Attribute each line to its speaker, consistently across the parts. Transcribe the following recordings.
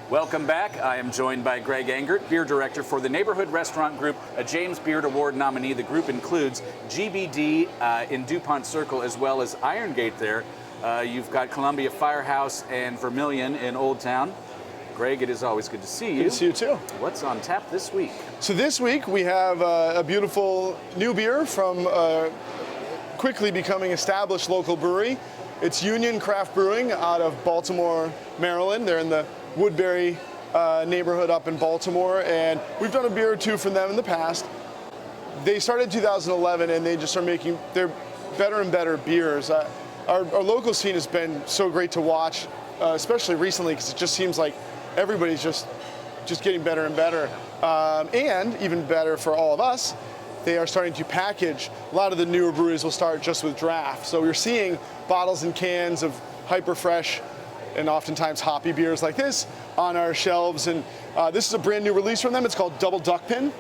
Speaker 1: Welcome back. I am joined by Greg Engert, beer director for the Neighborhood Restaurant Group, a James Beard Award nominee. The group includes GBD in DuPont Circle as well as Iron Gate there. You've got Columbia Firehouse and Vermilion in Old Town. Greg, it is always good to see you.
Speaker 2: Good to see you too.
Speaker 1: What's on tap this week?
Speaker 2: So this week we have a beautiful new beer from quickly becoming established local brewery. It's Union Craft Brewing out of Baltimore, Maryland. They're in the Woodbury neighborhood up in Baltimore, and we've done a beer or two from them in the past. They started in 2011, and they just are making their better and better beers. Our local scene has been so great to watch, especially recently, because it just seems like everybody's just getting better and better. And even better for all of us, they are starting to package. A lot of the newer breweries will start just with draft. So you're seeing bottles and cans of hyper fresh and oftentimes hoppy beers like this on our shelves. And this is a brand new release from them. It's called Double Duckpin.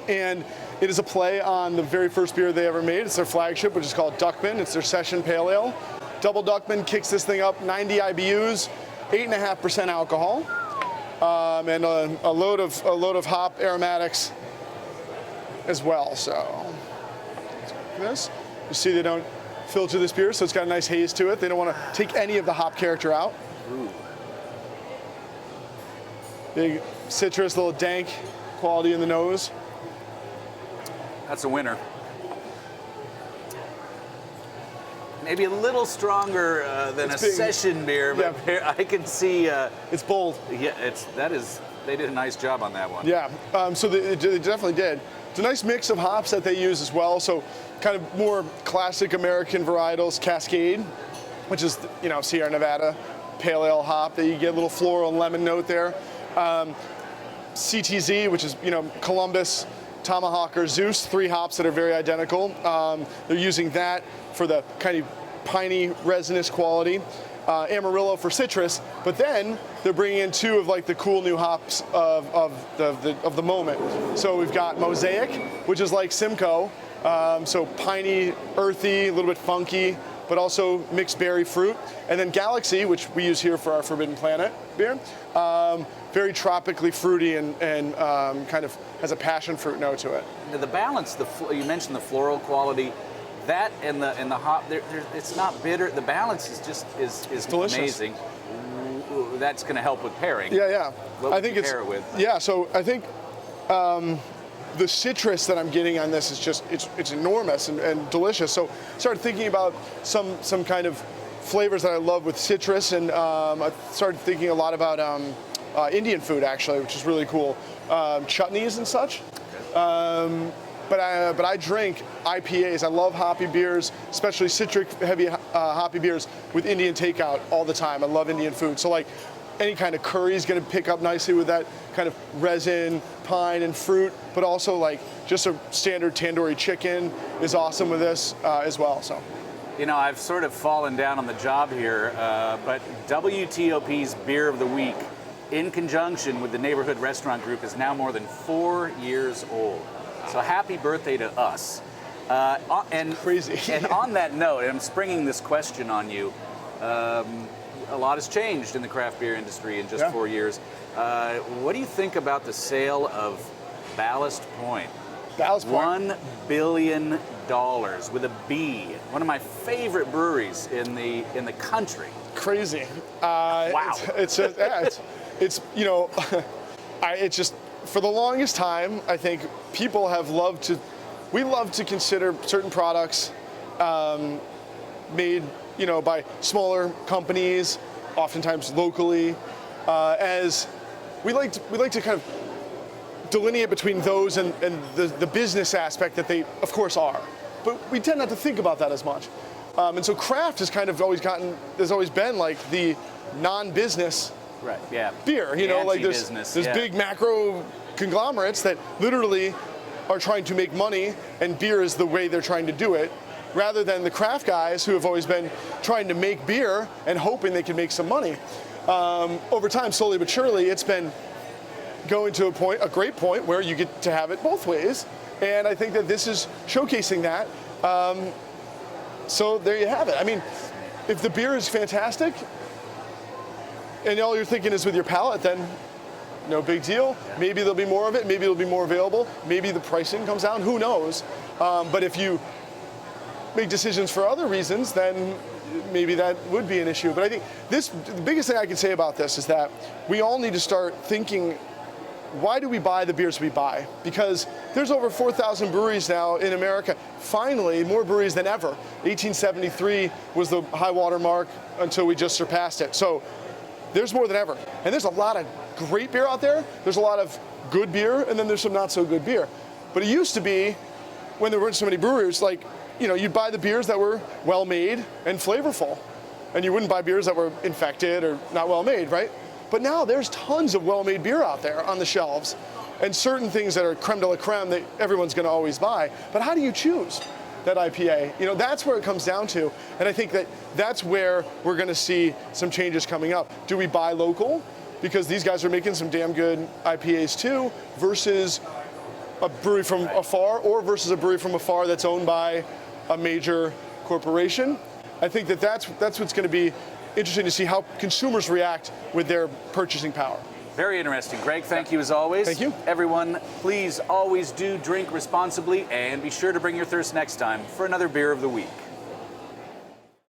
Speaker 2: And it is a play on the very first beer they ever made. It's their flagship, which is called Duckpin. It's their session pale ale. Double Duckpin kicks this thing up, 90 IBUs, 8.5% alcohol, and a load of hop aromatics as well. So this, you see they don't filter this beer, so it's got a nice haze to it. They don't want to take any of the hop character out.
Speaker 1: Ooh.
Speaker 2: Big citrus, little dank quality in the nose.
Speaker 1: That's a winner. Maybe a little stronger than
Speaker 2: It's
Speaker 1: a
Speaker 2: big.
Speaker 1: session beer, but
Speaker 2: Yeah.
Speaker 1: I can see.
Speaker 2: It's bold.
Speaker 1: Yeah, they did a nice job on that one.
Speaker 2: Yeah, so they definitely did. It's a nice mix of hops that they use as well. So kind of more classic American varietals, Cascade, which is, Sierra Nevada pale ale hop that you get a little floral and lemon note there. CTZ, which is, Columbus, Tomahawk, or Zeus, 3 hops that are very identical. They're using that for the kind of piney, resinous quality. Amarillo for citrus, but then they're bringing in 2 of like the cool new hops of the moment. So we've got Mosaic, which is like Simcoe, so piney, earthy, a little bit funky, but also mixed berry fruit. And then Galaxy, which we use here for our Forbidden Planet beer, very tropically fruity and kind of has a passion fruit note to it.
Speaker 1: The balance, you mentioned the floral quality. That and the hop, it's not bitter. The balance is
Speaker 2: delicious.
Speaker 1: Amazing. That's going to help with pairing.
Speaker 2: Yeah.
Speaker 1: What would you pair it with?
Speaker 2: Yeah, so I think the citrus that I'm getting on this is just it's enormous and delicious. So I started thinking about some kind of flavors that I love with citrus, and I started thinking a lot about Indian food actually, which is really cool. Chutneys and such. But I drink IPAs. I love hoppy beers, especially citric heavy hoppy beers with Indian takeout all the time. I love Indian food. So like any kind of curry is going to pick up nicely with that kind of resin, pine, and fruit, but also like just a standard tandoori chicken is awesome with this as well. So.
Speaker 1: I've sort of fallen down on the job here, but WTOP's Beer of the Week, in conjunction with the Neighborhood Restaurant Group, is now more than 4 years old. So happy birthday to us. And
Speaker 2: crazy.
Speaker 1: And on that note, and I'm springing this question on you, a lot has changed in the craft beer industry in just 4 years. What do you think about the sale of Ballast Point?
Speaker 2: Ballast Point.
Speaker 1: $1 billion with a B. One of my favorite breweries in the country.
Speaker 2: Crazy.
Speaker 1: Wow.
Speaker 2: It's just, for the longest time, I think people have we love to consider certain products made, by smaller companies, oftentimes locally, as we like to kind of delineate between those and the business aspect that they, of course, are. But we tend not to think about that as much. And so craft has kind of there's always been like the non-business
Speaker 1: Right, yeah.
Speaker 2: beer, like there's big macro conglomerates that literally are trying to make money, and beer is the way they're trying to do it, rather than the craft guys who have always been trying to make beer and hoping they can make some money. Over time, slowly but surely, it's been going to a great point where you get to have it both ways, and I think that this is showcasing that. So there you have it. I mean, if the beer is fantastic, and all you're thinking is with your palate, then no big deal. Maybe there'll be more of it. Maybe it'll be more available. Maybe the pricing comes down. Who knows? But if you make decisions for other reasons, then maybe that would be an issue. But I think the biggest thing I can say about this is that we all need to start thinking, why do we buy the beers we buy? Because there's over 4,000 breweries now in America. Finally, more breweries than ever. 1873 was the high water mark until we just surpassed it. So there's more than ever. And there's a lot of great beer out there. There's a lot of good beer, and then there's some not so good beer. But it used to be, when there weren't so many breweries, like, you'd buy the beers that were well made and flavorful. And you wouldn't buy beers that were infected or not well made, right? But now there's tons of well-made beer out there on the shelves, and certain things that are creme de la creme that everyone's going to always buy. But how do you choose that IPA? That's where it comes down to. And I think that's where we're going to see some changes coming up. Do we buy local? Because these guys are making some damn good IPAs too, versus a brewery from afar, or versus a brewery from afar that's owned by a major corporation. I think that's what's going to be interesting to see how consumers react with their purchasing power.
Speaker 1: Very interesting. Greg, thank you as always.
Speaker 2: Thank you.
Speaker 1: Everyone, please always do drink responsibly, and be sure to bring your thirst next time for another Beer of the Week.